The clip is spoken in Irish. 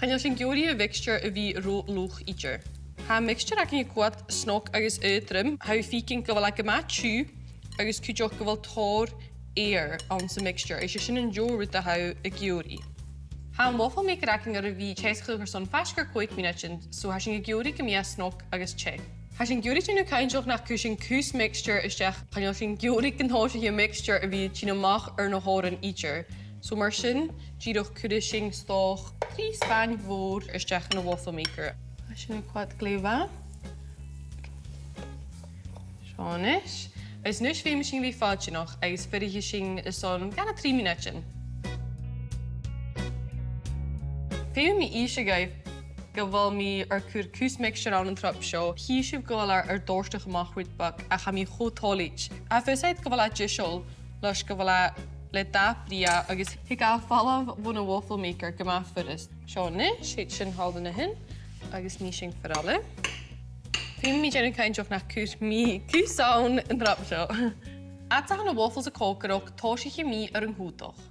Gaan je sin georí a mixture a bhí lúch idir. Ha mixture ac yn y gwad snog agus ydrym, ha fi cyn gyfal ag yma tiw, agus cwydioch gyfal tor air on sa mixture, eisiau sy'n yn jor with the how a georí. Ha yn waffle maker ac yn gyrru fi chesgwyl gyr son fasgar 5 minuten, so ha sy'n georí gymia snog agus che. Ha sy'n georí sy'n yw cainjoch nach cwysyn cws mixture ysdech, ha sy'n georí gyn hos y mixture a fi sy'n ymach na horan idir. So mar sy'n, gyrwch cwysyn stoch 3 span fôr ysdech yn y waffle maker. Ha sy'n gwad gleifa. Sionis. Is nus fi misschien wie foutje nog, is fyrir je sy'n son gana 3 minuten. Fi mi eisiau gaif, gyfal mi cwr cws mixture an yn trap sio, hi eisiau gyfal ar dorstach ymach wydbag a cha mi chwtolich. A fysaid gyfal a jisiol, lys gyfal a le dabria agus hi gael falaf fwn y waffle maker gyma ffyrus. Sio nis, heit sy'n halden y hyn, agus mi sy'n ffyrale. Fi mi gen yn cael joch na cws sawn yn trap sio. At a han y waffles y cogerog, tos i chi mi ar yng nghwdoch.